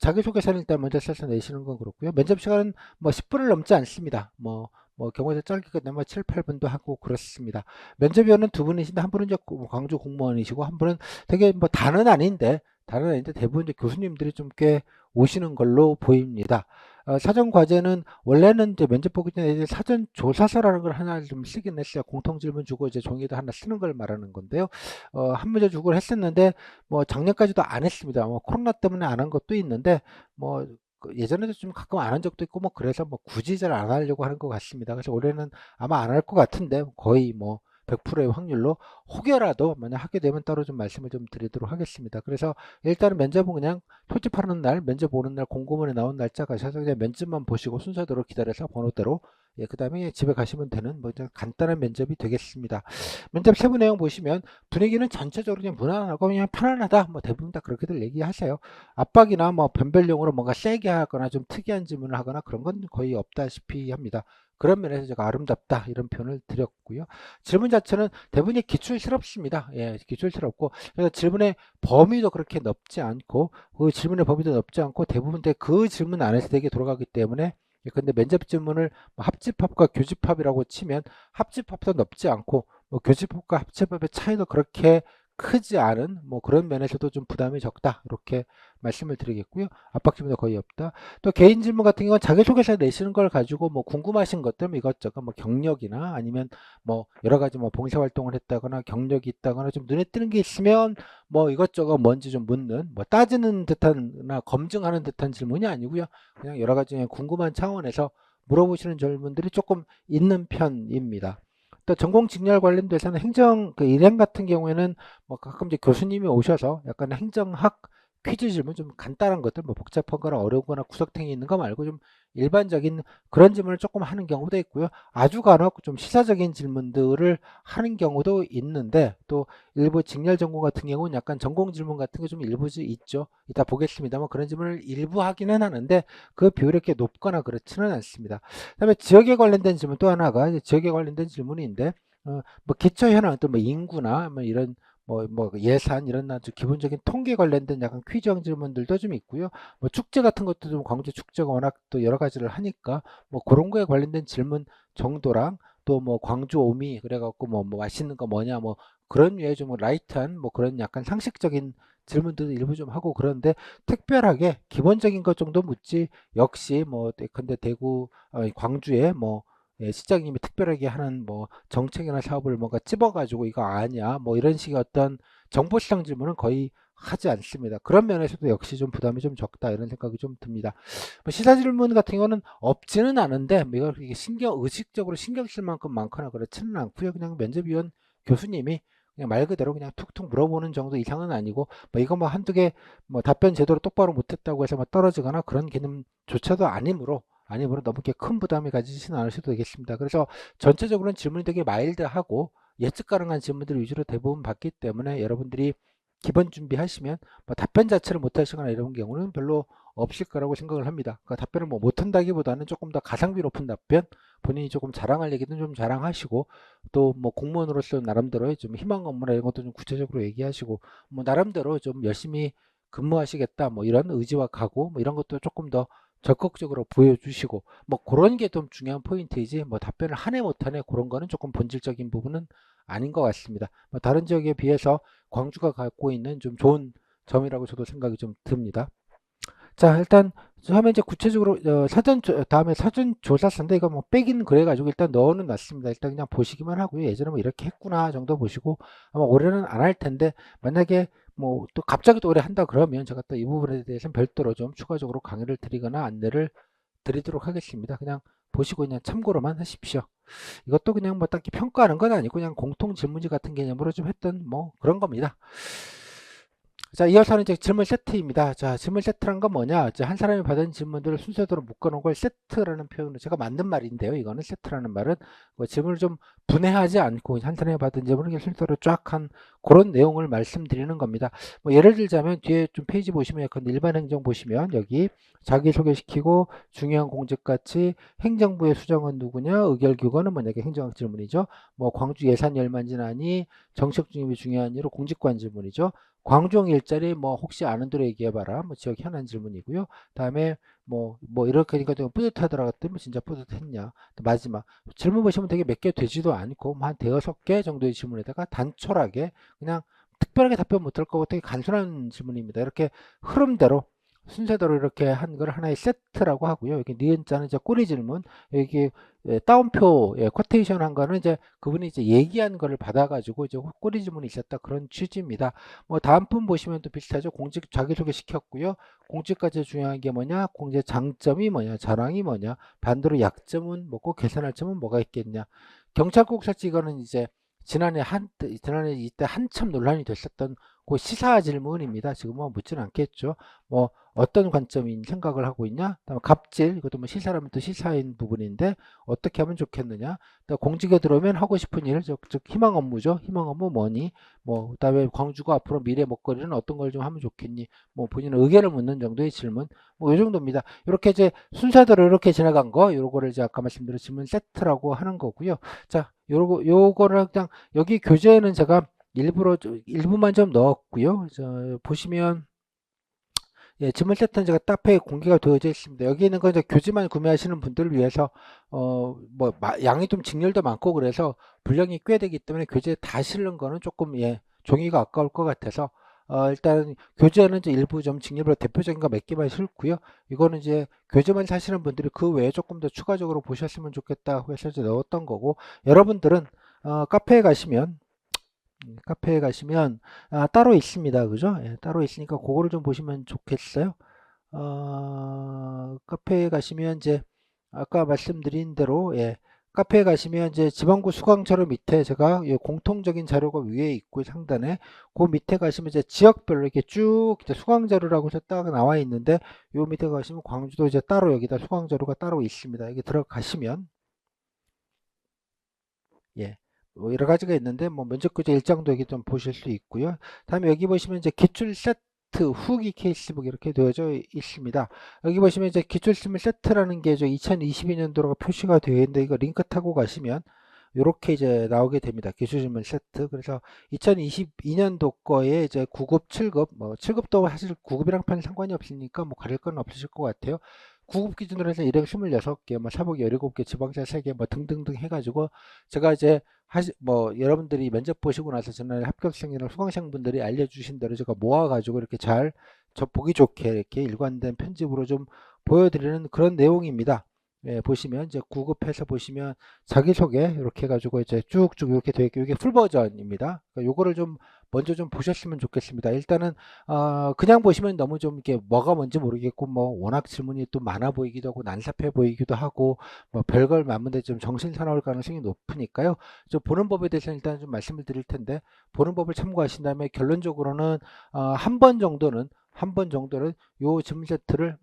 자기소개서는 일단 먼저 써서 내시는 건 그렇고요. 면접 시간은 뭐 10분을 넘지 않습니다. 뭐 경우에 짧게 끝내면 7, 8분도 하고 그렇습니다. 면접위원은 두 분이신데 한 분은 이제 광주 공무원이시고 한 분은 되게 뭐 다는 아닌데 대부분 이제 교수님들이 좀 꽤 오시는 걸로 보입니다. 사전 과제는 원래는 이제 면접 보기 전에 이제 사전 조사서라는 걸 하나 좀 쓰긴 했어요. 공통 질문 주고 이제 종이도 하나 쓰는 걸 말하는 건데요. 한 문제 주고 했었는데 뭐 작년까지도 안 했습니다. 뭐 코로나 때문에 안 한 것도 있는데 뭐 예전에도 좀 가끔 안 한 적도 있고 뭐 그래서 뭐 굳이 잘 안 하려고 하는 것 같습니다. 그래서 올해는 아마 안 할 것 같은데 거의 뭐 100%의 확률로 혹여라도 만약 하게 되면 따로 좀 말씀을 좀 드리도록 하겠습니다. 그래서 일단은 면접은 그냥 소집하는 날, 면접 보는 날 공고문에 나온 날짜 가셔서 그냥 면접만 보시고 순서대로 기다려서 번호대로 그 다음에 집에 가시면 되는 뭐 간단한 면접이 되겠습니다. 면접 세부 내용 보시면 분위기는 전체적으로 그냥 무난하고 그냥 편안하다. 뭐 대부분 다 그렇게들 얘기하세요. 압박이나 뭐 변별용으로 뭔가 세게 하거나 좀 특이한 질문을 하거나 그런 건 거의 없다시피 합니다. 그런 면에서 제가 아름답다 이런 표현을 드렸고요. 질문 자체는 대부분이 기출스럽습니다. 예, 기출스럽고 그래서 질문의 범위도 그렇게 넓지 않고 그 질문의 범위도 넓지 않고 대부분 그 질문 안에서 되게 돌아가기 때문에 근데 면접 질문을 뭐 합집합과 교집합이라고 치면 합집합도 넓지 않고 뭐 교집합과 합집합의 차이도 그렇게 크지 않은 뭐 그런 면에서도 좀 부담이 적다 이렇게 말씀을 드리겠고요. 압박 질문도 거의 없다. 또 개인 질문 같은 경우는 자기소개서 내시는 걸 가지고 뭐 궁금하신 것들 뭐 이것저것 뭐 경력이나 아니면 뭐 여러 가지 뭐 봉사활동을 했다거나 경력이 있다거나 좀 눈에 띄는 게 있으면 뭐 이것저것 뭔지 좀 묻는 뭐 따지는 듯한나 검증하는 듯한 질문이 아니고요. 그냥 여러 가지 궁금한 차원에서 물어보시는 질문들이 조금 있는 편입니다. 또 전공 직렬 관련돼서는 행정 그 일행 같은 경우에는 뭐 가끔 이제 교수님이 오셔서 약간 행정학 퀴즈 질문 좀 간단한 것들 뭐 복잡한 거나 어려운 거나 구석탱이 있는 거 말고 좀 일반적인 그런 질문을 조금 하는 경우도 있고요. 아주 간혹 좀 시사적인 질문들을 하는 경우도 있는데 또 일부 직렬 전공 같은 경우는 약간 전공 질문 같은 게 좀 일부 있죠. 이따 보겠습니다만 그런 질문을 일부 하기는 하는데 그 비율이 이렇게 높거나 그렇지는 않습니다. 그다음에 지역에 관련된 질문 또 하나가 이제 지역에 관련된 질문인데 뭐 기초 현황 또 뭐 인구나 뭐 이런 뭐 예산 이런 아주 기본적인 통계 관련된 약간 퀴즈형 질문들도 좀 있고요. 뭐 축제 같은 것도 좀 광주 축제가 워낙 또 여러 가지를 하니까 뭐 그런 거에 관련된 질문 정도랑 또 뭐 광주 오미 그래갖고 뭐 맛있는 거 뭐냐 뭐 그런 류의 좀 라이트한 뭐 그런 약간 상식적인 질문들도 일부 좀 하고 그런데 특별하게 기본적인 것 정도 묻지 역시 뭐 근데 대구 광주에 뭐 시장님이 특별하게 하는 뭐 정책이나 사업을 뭔가 찝어가지고 이거 아냐 뭐 이런 식의 어떤 정보시장 질문은 거의 하지 않습니다. 그런 면에서도 역시 좀 부담이 좀 적다 이런 생각이 좀 듭니다. 뭐 시사 질문 같은 경우는 없지는 않은데 뭐 이걸 의식적으로 신경 쓸 만큼 많거나 그렇지는 않고요. 그냥 면접위원 교수님이 그냥 말 그대로 그냥 툭툭 물어보는 정도 이상은 아니고 뭐 이거 뭐 한두 개 뭐 답변 제대로 똑바로 못했다고 해서 뭐 떨어지거나 그런 개념조차도 아니므로 너무 이렇게 큰 부담이 가지지는 않으셔도 되겠습니다. 그래서 전체적으로는 질문이 되게 마일드하고 예측 가능한 질문들 위주로 대부분 받기 때문에 여러분들이 기본 준비하시면 뭐 답변 자체를 못하시거나 이런 경우는 별로 없을 거라고 생각을 합니다. 그러니까 답변을 뭐 못한다기보다는 조금 더 가성비 높은 답변, 본인이 조금 자랑할 얘기는 좀 자랑하시고 또 뭐 공무원으로서 나름대로 좀 희망 업무나 이런 것도 좀 구체적으로 얘기하시고 뭐 나름대로 좀 열심히 근무하시겠다 뭐 이런 의지와 각오 뭐 이런 것도 조금 더 적극적으로 보여주시고 뭐 그런 게 좀 중요한 포인트이지 뭐 답변을 하네 못하네 그런 거는 조금 본질적인 부분은 아닌 것 같습니다. 뭐 다른 지역에 비해서 광주가 갖고 있는 좀 좋은 점이라고 저도 생각이 좀 듭니다. 자, 일단 처음에 이제 구체적으로 다음에 사전 조사서인데 이거 뭐 빼긴 그래가지고 일단 넣어는 놨습니다. 일단 그냥 보시기만 하고요. 예전에 뭐 이렇게 했구나 정도 보시고 아마 올해는 안 할 텐데 만약에 뭐 또 갑자기 또 올해 한다 그러면 제가 또 이 부분에 대해서는 별도로 좀 추가적으로 강의를 드리거나 안내를 드리도록 하겠습니다. 그냥 보시고 그냥 참고로만 하십시오. 이것도 그냥 뭐 딱히 평가하는 건 아니고 그냥 공통 질문지 같은 개념으로 좀 했던 뭐 그런 겁니다. 자, 이어서는 이제 질문 세트입니다. 자, 질문 세트란 건 뭐냐? 이제 한 사람이 받은 질문들을 순서대로 묶어놓은 걸 세트라는 표현으로 제가 만든 말인데요. 이거는 세트라는 말은 뭐 질문을 좀 분해하지 않고 한 사람이 받은 질문을 순서대로 쫙 한 그런 내용을 말씀드리는 겁니다. 뭐 예를 들자면 뒤에 좀 페이지 보시면 약간 일반 행정 보시면 여기 자기소개시키고 중요한 공직가치 행정부의 수장은 누구냐? 의결기관은 뭐냐? 이게 행정학 질문이죠. 뭐 광주 예산이 얼마나 지나니 정책 중립이 중요한 이유로 공직관 질문이죠. 광종 일자리 뭐 혹시 아는 대로 얘기해봐라. 뭐 지역 현안 질문이고요. 다음에 뭐 이렇게 하니까 좀 뿌듯하더라 그랬더니 뭐 진짜 뿌듯했냐. 마지막 질문 보시면 되게 몇 개 되지도 않고 뭐 한 대여섯 개 정도의 질문에다가 단촐하게 그냥 특별하게 답변 못할 거고 되게 간단한 질문입니다. 이렇게 흐름대로 순서대로 이렇게 한 걸 하나의 세트라고 하고요. 여기 니은자는 이제 꼬리 질문, 여기 따옴표 쿼테이션 한 거는 이제 그분이 이제 얘기한 거를 받아가지고 이제 꼬리 질문이 있었다 그런 취지입니다. 뭐 다음 분 보시면 또 비슷하죠. 공직 자기소개 시켰고요. 공직까지 중요한 게 뭐냐? 공직 장점이 뭐냐? 자랑이 뭐냐? 반대로 약점은 뭐고 개선할 점은 뭐가 있겠냐? 경찰국 설치 이거는 이제 지난해 이때 한참 논란이 됐었던 그 시사 질문입니다. 지금은 뭐 묻지는 않겠죠. 뭐 어떤 관점인 생각을 하고 있냐? 그다음에 갑질 이것도 뭐 시사라면 또 시사인 부분인데 어떻게 하면 좋겠느냐? 또 공직에 들어오면 하고 싶은 일, 즉 희망 업무죠. 희망 업무 뭐니? 뭐 그다음에 광주가 앞으로 미래 먹거리는 어떤 걸 좀 하면 좋겠니? 뭐 본인의 의견을 묻는 정도의 질문. 뭐 이 정도입니다. 이렇게 이제 순서대로 이렇게 지나간 거, 요거를 이제 아까 말씀드린 질문 세트라고 하는 거고요. 자, 요거를 그냥 여기 교재에는 제가 일부만 좀 넣었고요. 보시면 질문 세트는 제가 카페에 공개가 되어져 있습니다. 여기 있는 건 이제 교재만 구매하시는 분들을 위해서 양이 좀 직렬도 많고 그래서 분량이 꽤 되기 때문에 교재에 다 실는 거는 조금 종이가 아까울 것 같아서 일단 교재는 이제 일부 좀 직렬로 대표적인 거 몇 개만 실고요. 이거는 이제 교재만 사시는 분들이 그 외에 조금 더 추가적으로 보셨으면 좋겠다 해서 이제 넣었던 거고 여러분들은 카페에 가시면 따로 있습니다. 그죠? 따로 있으니까 그거를 좀 보시면 좋겠어요. 카페에 가시면 이제 아까 말씀드린 대로 카페에 가시면 이제 지방구 수강자료 밑에 제가 공통적인 자료가 위에 있고 상단에 그 밑에 가시면 이제 지역별로 이렇게 쭉 이제 수강자료라고 해서 딱 나와 있는데 요 밑에 가시면 광주도 이제 따로 여기다 수강자료가 따로 있습니다. 여기 들어가시면 예. 뭐 여러 가지가 있는데 뭐 면접교재 일정도 여기 좀 보실 수 있고요. 다음에 여기 보시면 이제 기출 세트 후기 케이스북 이렇게 되어져 있습니다. 여기 보시면 이제 기출 질문 세트라는 게 2022년도로가 표시가 되어 있는데 이거 링크 타고 가시면 이렇게 이제 나오게 됩니다. 기출 질문 세트. 그래서 2022년도 거에 이제 9급, 7급, 뭐 7급도 사실 9급이랑 편 상관이 없으니까 뭐 가릴 건 없으실 것 같아요. 9급 기준으로 해서 일행 26개, 뭐 사복 17개, 지방자 3개, 뭐 등등등 해가지고 제가 이제 뭐 여러분들이 면접 보시고 나서 전에 합격생이나 수강생분들이 알려주신 대로 제가 모아가지고 이렇게 잘 저 보기 좋게 이렇게 일관된 편집으로 좀 보여드리는 그런 내용입니다. 보시면 이제 9급해서 보시면 자기소개 이렇게 해가지고 이제 쭉쭉 이렇게 되어 있고 이게 풀 버전입니다. 그러니까 요거를 좀 먼저 좀 보셨으면 좋겠습니다. 일단은 그냥 보시면 너무 좀 이게 뭐가 뭔지 모르겠고 뭐 워낙 질문이 또 많아 보이기도 하고 난삽해 보이기도 하고 뭐 별걸 많은데 좀 정신 사나울 가능성이 높으니까요. 좀 보는 법에 대해서는 일단 좀 말씀을 드릴 텐데 보는 법을 참고하신 다음에 결론적으로는 한 번 정도는 요 질문 세트를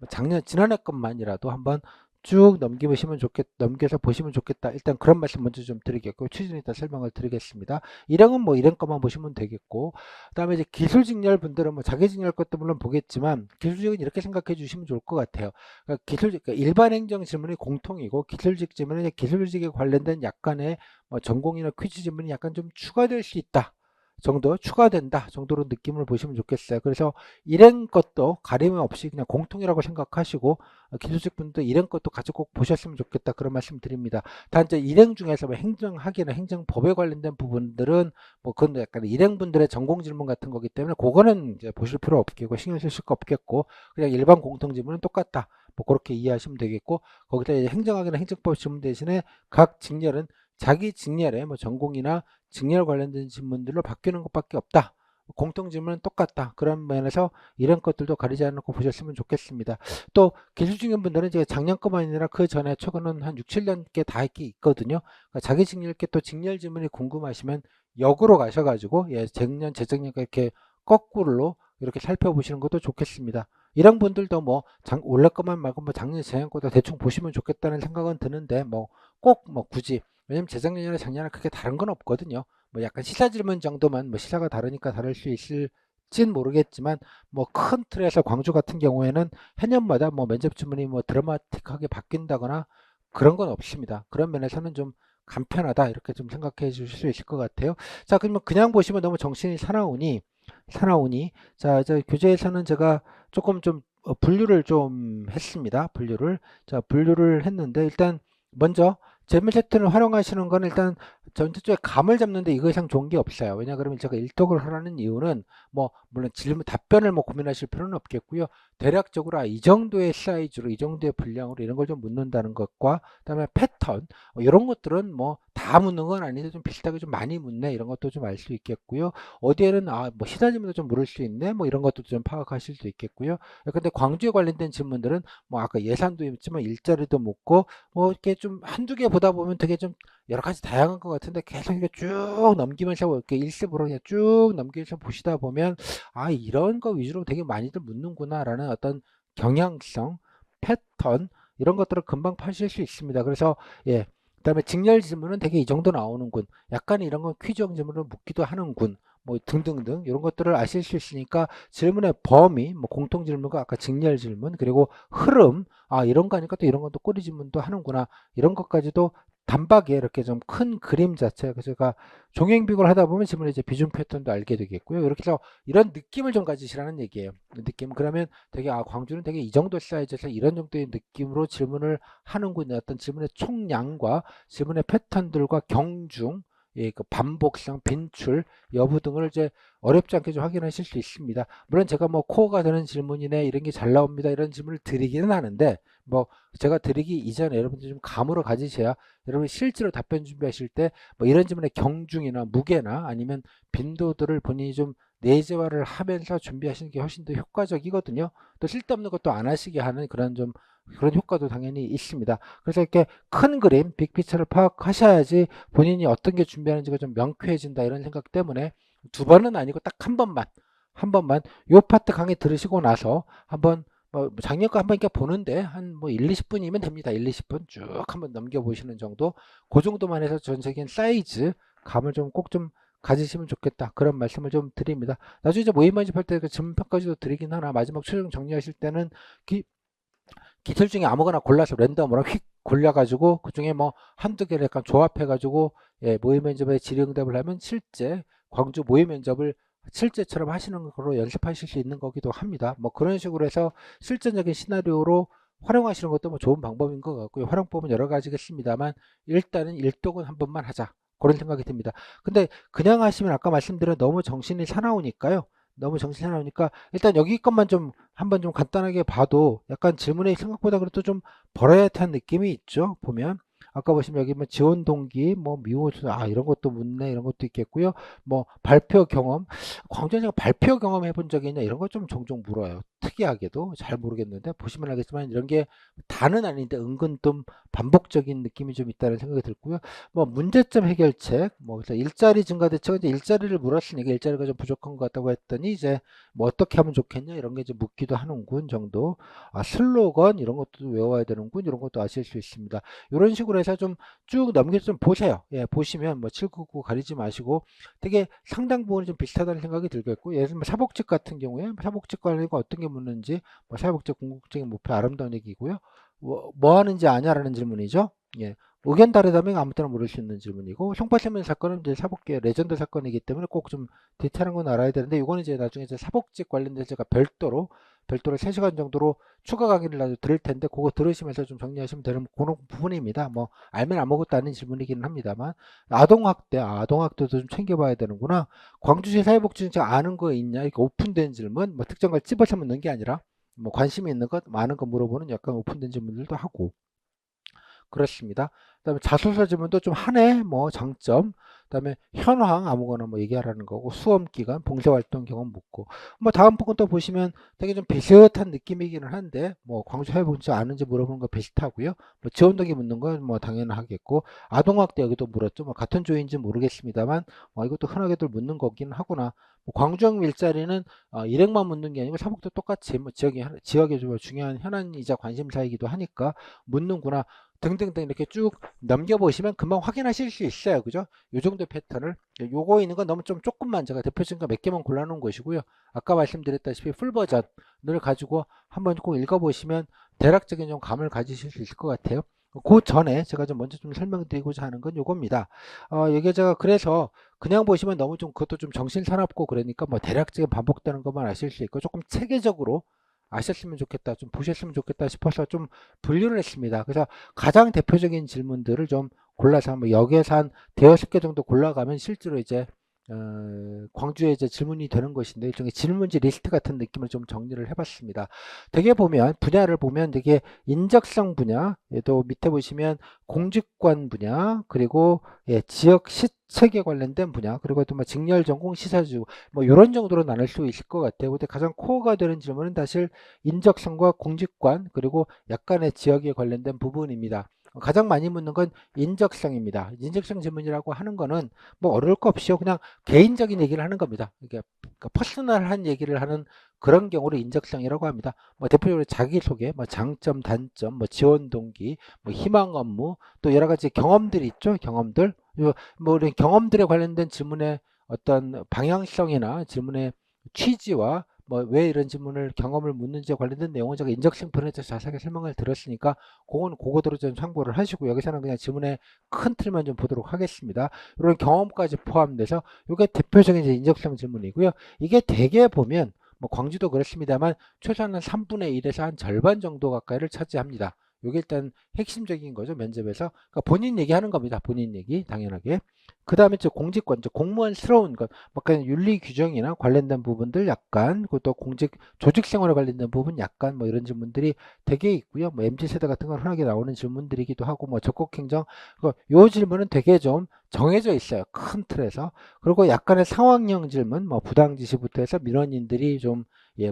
지난해 것만이라도 한번 쭉 넘겨서 보시면 좋겠다. 일단 그런 말씀 먼저 좀 드리겠고, 취지는 일단 설명을 드리겠습니다. 일행은 뭐 일행 것만 보시면 되겠고, 그 다음에 이제 기술직렬 분들은 뭐 자기직렬 것도 물론 보겠지만, 기술직은 이렇게 생각해 주시면 좋을 것 같아요. 그러니까 일반 행정 질문이 공통이고, 기술직 질문은 기술직에 관련된 약간의 뭐 전공이나 퀴즈 질문이 약간 좀 추가될 수 있다. 정도 추가된다 정도로 느낌을 보시면 좋겠어요. 그래서 일행 것도 가림 없이 그냥 공통이라고 생각하시고 기술직 분도 일행 것도 같이 꼭 보셨으면 좋겠다 그런 말씀 드립니다. 단지 일행 중에서 뭐 행정학이나 행정법에 관련된 부분들은 뭐 그건 약간 일행분들의 전공 질문 같은 거기 때문에 그거는 이제 보실 필요 없겠고 신경 쓰실 거 없겠고 그냥 일반 공통 질문은 똑같다. 뭐 그렇게 이해하시면 되겠고 거기다 이제 행정학이나 행정법 질문 대신에 각 직렬은 자기 직렬의 뭐 전공이나 직렬 관련된 질문들로 바뀌는 것밖에 없다. 공통 질문은 똑같다. 그런 면에서 이런 것들도 가리지 않고 보셨으면 좋겠습니다. 또 기술직인 분들은 이제 작년 것만 아니라 그 전에 최근은 한 6, 7년께 다 있게 있거든요. 그러니까 자기 직렬께 또 직렬 질문이 궁금하시면 역으로 가셔가지고 예, 작년, 재작년과 이렇게 거꾸로 이렇게 살펴보시는 것도 좋겠습니다. 이런 분들도 뭐 올해 것만 말고 뭐 작년, 재작년 것도 대충 보시면 좋겠다는 생각은 드는데 뭐 꼭 뭐 굳이 왜냐면 재작년이나 작년이나 크게 다른 건 없거든요. 뭐 약간 시사 질문 정도만 뭐 시사가 다르니까 다를 수 있을진 모르겠지만 뭐 큰 틀에서 광주 같은 경우에는 해년마다 뭐 면접 질문이 뭐 드라마틱하게 바뀐다거나 그런 건 없습니다. 그런 면에서는 좀 간편하다 이렇게 좀 생각해 주실 수 있을 것 같아요. 자, 그러면 그냥 보시면 너무 정신이 사나우니 자, 이제 교재에서는 제가 조금 좀 분류를 좀 했습니다. 분류를 했는데 일단 먼저 재물 세트를 활용하시는 건 일단 전체 쪽에 감을 잡는데 이거 이상 좋은 게 없어요. 왜냐 그러면 제가 일독을 하라는 이유는 뭐 물론 질문 답변을 뭐 고민하실 필요는 없겠고요. 대략적으로 이 정도의 사이즈로 이 정도의 분량으로 이런 걸 좀 묻는다는 것과 그다음에 패턴 이런 것들은 뭐 다 묻는 건 아닌데 좀 비슷하게 좀 많이 묻네 이런 것도 좀 알 수 있겠고요. 어디에는 뭐 시사 질문도 좀 물을 수 있네 뭐 이런 것도 좀 파악하실 수 있겠고요. 근데 광주에 관련된 질문들은 뭐 아까 예산도 있지만 일자리도 묻고 뭐 이렇게 좀 한두 개 보다 보면 되게 좀 여러 가지 다양한 것 같은데 계속 이렇게 쭉 넘기면서 이렇게 일습으로 그냥 쭉 넘기면서 보시다 보면 이런 거 위주로 되게 많이들 묻는구나라는 어떤 경향성, 패턴 이런 것들을 금방 파실 수 있습니다. 그래서 예. 그다음에 직렬 질문은 되게 이 정도 나오는군. 약간 이런 건 퀴즈형 질문으로 묻기도 하는군. 뭐 등등등 이런 것들을 아실 수 있으니까 질문의 범위, 뭐 공통 질문과 아까 직렬 질문 그리고 흐름 이런 거 하니까 또 이런 것도 꼬리 질문도 하는구나 이런 것까지도 단박에 이렇게 좀 큰 그림 자체 그래서 제가 종횡 비교를 하다 보면 질문의 이제 비중 패턴도 알게 되겠고요. 이렇게 해서 이런 느낌을 좀 가지시라는 얘기예요. 느낌 그러면 되게 광주는 되게 이 정도 사이즈에서 이런 정도의 느낌으로 질문을 하는군요. 어떤 질문의 총량과 질문의 패턴들과 경중 예, 그 반복성, 빈출 여부 등을 이제 어렵지 않게 좀 확인하실 수 있습니다. 물론 제가 뭐 코어가 되는 질문이네 이런 게 잘 나옵니다 이런 질문을 드리기는 하는데 뭐 제가 드리기 이전에 여러분들 좀 감으로 가지셔야 여러분 실제로 답변 준비하실 때 뭐 이런 질문의 경중이나 무게나 아니면 빈도들을 본인이 좀 내재화를 하면서 준비하시는 게 훨씬 더 효과적이거든요. 또 쓸데없는 것도 안 하시게 하는 그런 효과도 당연히 있습니다. 그래서 이렇게 큰 그림, 빅피처를 파악하셔야지 본인이 어떤 게 준비하는지가 좀 명쾌해진다 이런 생각 때문에 두 번은 아니고 딱 한 번만 요 파트 강의 들으시고 나서 한번 뭐 작년 거 한번 이렇게 보는데 한 뭐 1, 20분이면 됩니다. 1, 20분 쭉 한번 넘겨보시는 정도 그 정도만 해서 전체적인 사이즈 감을 좀 꼭 좀 가지시면 좋겠다 그런 말씀을 좀 드립니다. 나중에 이제 모의 면접할 때 그 질문평가지도 드리긴 하나 마지막 최종 정리하실 때는 기틀 중에 아무거나 골라서 랜덤으로 휙 골라가지고 그 중에 뭐 한두 개를 약간 조합해가지고 예, 모의 면접에 질의응답을 하면 실제 광주 모의 면접을 실제처럼 하시는 거로 연습하실 수 있는 거기도 합니다. 뭐 그런 식으로 해서 실전적인 시나리오로 활용하시는 것도 뭐 좋은 방법인 것 같고요. 활용법은 여러 가지겠습니다만 일단은 일독은 한 번만 하자. 그런 생각이 듭니다. 근데 그냥 하시면 아까 말씀드린 너무 정신이 사나우니까요. 너무 정신이 사나우니까 일단 여기 것만 좀 한번 좀 간단하게 봐도 약간 질문이 생각보다 그래도 좀 버라이어티한 느낌이 있죠. 보면 아까 보시면 여기 뭐 지원 동기, 뭐 미호수 이런 것도 묻네 이런 것도 있겠고요. 뭐 발표 경험, 광주에서 발표 경험 해본 적이 있냐 이런 거 좀 종종 물어요. 특이하게도 잘 모르겠는데 보시면 알겠지만 이런 게 다는 아닌데 은근 좀 반복적인 느낌이 좀 있다는 생각이 들고요. 뭐 문제점 해결책, 뭐 그래서 일자리 증가 대책 이제 일자리를 물었으니까 일자리가 좀 부족한 것 같다고 했더니 이제 뭐 어떻게 하면 좋겠냐 이런 게 이제 묻기도 하는군 정도. 슬로건 이런 것도 외워야 되는군 이런 것도 아실 수 있습니다. 이런 식으로 해서 좀 쭉 넘겨서 좀 보세요. 예, 보시면 뭐 799 가리지 마시고 되게 상당 부분이 좀 비슷하다는 생각이 들겠고 예를 들면 사복직 같은 경우에 사복직 관련이가 어떤 게 묻는지 뭐 사복직 궁극적인 목표 아름다운 얘기고요. 뭐 하는지 아냐라는 질문이죠. 예, 의견 다르다면 아무 때나 물을 수 있는 질문이고, 송파시민 사건은 이제 사법계 레전드 사건이기 때문에 꼭 좀 디테일한 건 알아야 되는데, 이거는 이제 나중에 이제 사법직 관련돼서 제가 별도로 3시간 정도로 추가 강의를 나도 드릴 텐데, 그거 들으시면서 좀 정리하시면 되는 그런 부분입니다. 뭐 알면 아무것도 아닌 질문이기는 합니다만, 아동학대도 좀 챙겨봐야 되는구나. 광주시 사회복지센터 아는 거 있냐, 이렇게 오픈된 질문, 뭐 특정 걸 찝어서 묻는 게 아니라 뭐 관심이 있는 것, 많은 거 물어보는 약간 오픈된 질문들도 하고 그렇습니다. 그다음에 자소서 질문도 좀 한해 뭐 장점, 그다음에 현황 아무거나 뭐 얘기하라는 거고, 수험 기간, 봉사활동 경험 묻고, 뭐 다음 부분 또 보시면 되게 좀 비슷한 느낌이기는 한데, 뭐 광주 해본지 아는지 물어보는 거 비슷하고요. 뭐 지원 동기 묻는 건 뭐 당연하겠고, 아동학대 여기도 물었죠. 뭐 같은 조인지 모르겠습니다만, 이것도 흔하게들 묻는 거기는 하구나. 뭐 광주형 일자리는 일행만 묻는 게 아니고 사복도 똑같이 뭐 지역의 좀 중요한 현안이자 관심사이기도 하니까 묻는구나. 등등등 이렇게 쭉 넘겨보시면 금방 확인하실 수 있어요. 그죠? 요 정도 패턴을. 요거 있는 건 너무 좀 조금만 제가 대표적인 거 몇 개만 골라놓은 것이고요. 아까 말씀드렸다시피 풀 버전을 가지고 한번 꼭 읽어보시면 대략적인 좀 감을 가지실 수 있을 것 같아요. 그 전에 제가 좀 먼저 좀 설명드리고자 하는 건 요겁니다. 이게 제가 그래서 그냥 보시면 너무 좀 그것도 좀 정신사납고 그러니까 뭐 대략적인 반복되는 것만 아실 수 있고, 조금 체계적으로 아셨으면 좋겠다, 좀 보셨으면 좋겠다 싶어서 좀 분류를 했습니다. 그래서 가장 대표적인 질문들을 좀 골라서 한번 역에서 한 대여섯 개 정도 골라가면 실제로 이제 광주에 이제 질문이 되는 것인데, 일종의 질문지 리스트 같은 느낌을 좀 정리를 해봤습니다. 되게 보면 분야를 보면 되게 인적성 분야, 또 밑에 보시면 공직관 분야, 그리고 지역 시책에 관련된 분야, 그리고 또 뭐 직렬 전공 시사주, 뭐 이런 정도로 나눌 수 있을 것 같아요. 근데 가장 코어가 되는 질문은 사실 인적성과 공직관, 그리고 약간의 지역에 관련된 부분입니다. 가장 많이 묻는 건 인적성입니다. 인적성 질문이라고 하는 거는 뭐 어려울 거 없이요. 그냥 개인적인 얘기를 하는 겁니다. 이게 그러니까 퍼스널한 얘기를 하는 그런 경우를 인적성이라고 합니다. 뭐 대표적으로 자기소개, 뭐 장점, 단점, 뭐 지원 동기, 뭐 희망 업무, 또 여러 가지 경험들이 있죠. 경험들. 뭐 이런 경험들에 관련된 질문의 어떤 방향성이나 질문의 취지와 뭐 왜 이런 질문을 경험을 묻는지에 관련된 내용은 제가 인적성 편에서 자세하게 설명을 드렸으니까 그건 그거대로 좀 참고를 하시고, 여기서는 그냥 질문의 큰 틀만 좀 보도록 하겠습니다. 이런 경험까지 포함돼서 이게 대표적인 이제 인적성 질문이고요. 이게 대개 보면 뭐 광주도 그렇습니다만 최소한 한 3분의 1에서 한 절반 정도 가까이를 차지합니다. 이게 일단 핵심적인 거죠, 면접에서. 그러니까 본인 얘기하는 겁니다. 본인 얘기 당연하게. 그 다음에 공직권, 공무원스러운 것, 뭐 그냥 윤리 규정이나 관련된 부분들 약간, 그것도 공직 조직 생활에 관련된 부분 약간, 뭐 이런 질문들이 되게 있고요. 뭐 MZ 세대 같은 건 흔하게 나오는 질문들이기도 하고, 뭐 적극행정, 요 질문은 되게 좀 정해져 있어요. 큰 틀에서. 그리고 약간의 상황형 질문, 뭐 부당지시부터 해서 민원인들이 좀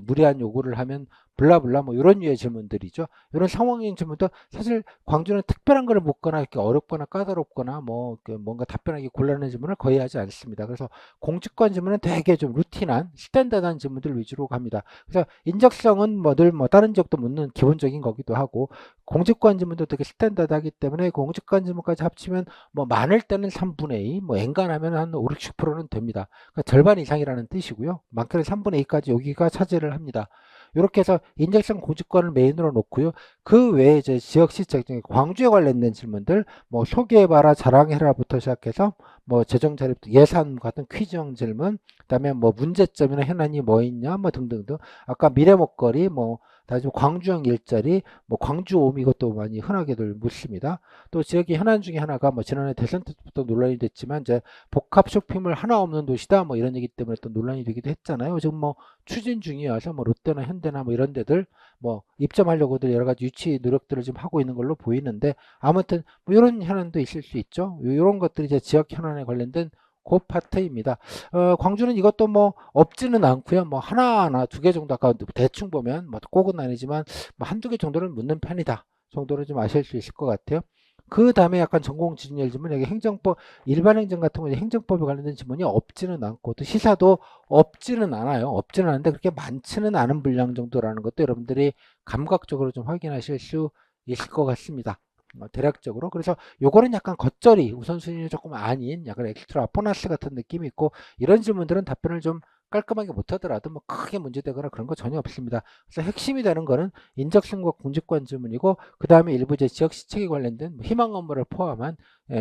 무리한 요구를 하면 블라블라 뭐 이런 류의 질문들이죠. 이런 상황형 질문도 사실 광주는 특별한 걸 묻거나 이렇게 어렵거나 까다롭거나 뭐 뭔가 답변하기 곤란한 질문을 거의 하지 않습니다. 그래서 공직관 질문은 되게 좀 루틴한 스탠다드한 질문들 위주로 갑니다. 그래서 인적성은 뭐 늘 뭐 다른 지역도 묻는 기본적인 거기도 하고, 공직관 질문도 되게 스탠다드하기 때문에 공직관 질문까지 합치면 뭐 많을 때는 3분의 2, 뭐 엔간하면 한 5, 60%는 됩니다. 그러니까 절반 이상이라는 뜻이고요. 많게는 3분의 2까지 여기가 차지를 합니다. 이렇게 해서 인적성 공직관을 메인으로 놓고요. 그 외에 이제 지역 시책 중에 광주에 관련된 질문들, 뭐 소개해봐라, 자랑해라부터 시작해서 뭐 재정 자립, 예산 같은 퀴즈형 질문, 그다음에 뭐 문제점이나 현안이 뭐 있냐, 뭐 등등등. 아까 미래 먹거리, 뭐 다시 광주형 일자리, 뭐 광주 오미, 이것도 많이 흔하게들 묻습니다. 또 지역의 현안 중에 하나가 뭐 지난해 대선 때부터 논란이 됐지만 이제 복합 쇼핑몰 하나 없는 도시다, 뭐 이런 얘기 때문에 또 논란이 되기도 했잖아요. 지금 뭐 추진 중이어서 뭐 롯데나 현대나 뭐 이런 데들 뭐 입점하려고들 여러 가지 유치 노력들을 지금 하고 있는 걸로 보이는데, 아무튼 뭐 이런 현안도 있을 수 있죠. 이런 것들이 이제 지역 현안에 관련된 그 파트입니다. 광주는 이것도 뭐 없지는 않고요. 뭐 하나하나 두 개 정도, 아까 대충 보면 뭐 꼭은 아니지만 뭐 한두 개 정도는 묻는 편이다 정도로 좀 아실 수 있을 것 같아요. 그 다음에 약간 전공 지진열 질문, 여기 행정법, 일반 행정 같은 경우는 행정법에 관련된 질문이 없지는 않고, 또 시사도 없지는 않아요. 없지는 않은데 그렇게 많지는 않은 분량 정도라는 것도 여러분들이 감각적으로 좀 확인하실 수 있을 것 같습니다. 대략적으로. 그래서 요거는 약간 겉절이 우선순위는 조금 아닌 약간 엑스트라 보너스 같은 느낌이 있고, 이런 질문들은 답변을 좀 깔끔하게 못하더라도 뭐 크게 문제되거나 그런 거 전혀 없습니다. 그래서 핵심이 되는 거는 인적성과 공직관 지문이고, 그 다음에 일부 이제 지역 시책에 관련된 희망 업무를 포함한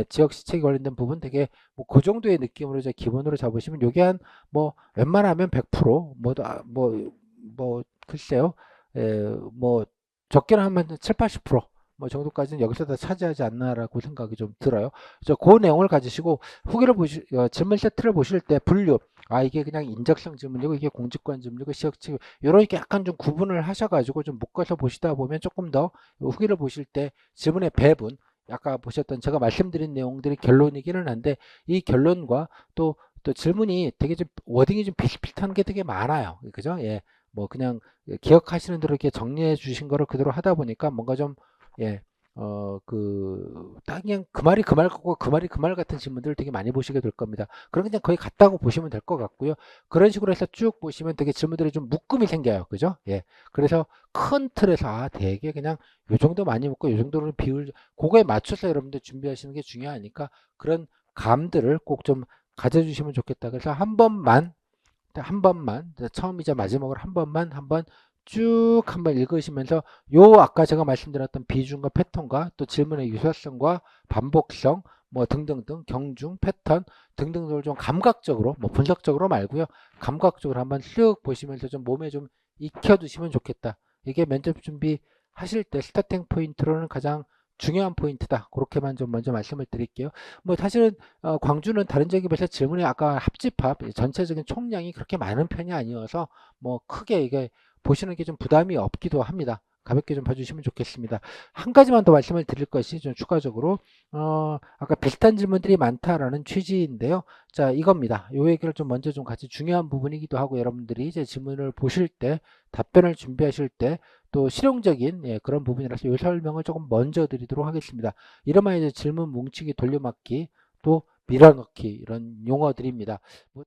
지역 시책에 관련된 부분 되게 뭐 그 정도의 느낌으로 이제 기본으로 잡으시면 요게 한 뭐 웬만하면 100%뭐 글쎄요, 뭐 적게는 하면 7, 80%뭐 정도까지는 여기서 다 차지하지 않나라고 생각이 좀 들어요. 그래서 그 내용을 가지시고 후기를 질문 세트를 보실 때 분류, 이게 그냥 인적성 질문이고 이게 공직관 질문이고 지역 지문, 이렇게 약간 좀 구분을 하셔가지고 좀 묶어서 보시다 보면 조금 더 후기를 보실 때 지문의 배분, 아까 보셨던 제가 말씀드린 내용들이 결론이기는 한데, 이 결론과 또 질문이 되게 좀 워딩이 좀 비슷비슷한 게 되게 많아요. 그죠? 예. 뭐 그냥 기억하시는 대로 이렇게 정리해 주신 거를 그대로 하다 보니까 뭔가 좀, 예, 딱 그냥 그 말이 그 말 같고 그 말이 그 말 같은 질문들을 되게 많이 보시게 될 겁니다. 그럼 그냥 거의 같다고 보시면 될 것 같고요. 그런 식으로 해서 쭉 보시면 되게 질문들이 좀 묶음이 생겨요. 그죠? 예. 그래서 큰 틀에서 되게 그냥 요 정도 많이 묻고 요 정도는 비율, 그거에 맞춰서 여러분들 준비하시는 게 중요하니까 그런 감들을 꼭 좀 가져주시면 좋겠다. 그래서 한 번만 처음이자 마지막으로 한번 쭉 한번 읽으시면서 요 아까 제가 말씀드렸던 비중과 패턴과 또 질문의 유사성과 반복성 뭐 등등등 경중 패턴 등등을 좀 감각적으로, 뭐 분석적으로 말고요, 감각적으로 한번 쓱 보시면서 좀 몸에 좀 익혀두시면 좋겠다. 이게 면접 준비 하실 때 스타팅 포인트로는 가장 중요한 포인트다. 그렇게만 좀 먼저 말씀을 드릴게요. 뭐 사실은 광주는 다른 지역에 비해서 질문이 아까 합집합 전체적인 총량이 그렇게 많은 편이 아니어서 뭐 크게 이게 보시는 게 좀 부담이 없기도 합니다. 가볍게 좀 봐주시면 좋겠습니다. 한 가지만 더 말씀을 드릴 것이 좀 추가적으로 아까 비슷한 질문들이 많다라는 취지인데요. 자, 이겁니다. 요 얘기를 좀 먼저 좀 같이 중요한 부분이기도 하고, 여러분들이 이제 질문을 보실 때 답변을 준비하실 때 또 실용적인 그런 부분이라서 이 설명을 조금 먼저 드리도록 하겠습니다. 이러면 이제 질문 뭉치기, 돌려막기, 또 밀어넣기 이런 용어들입니다. 뭐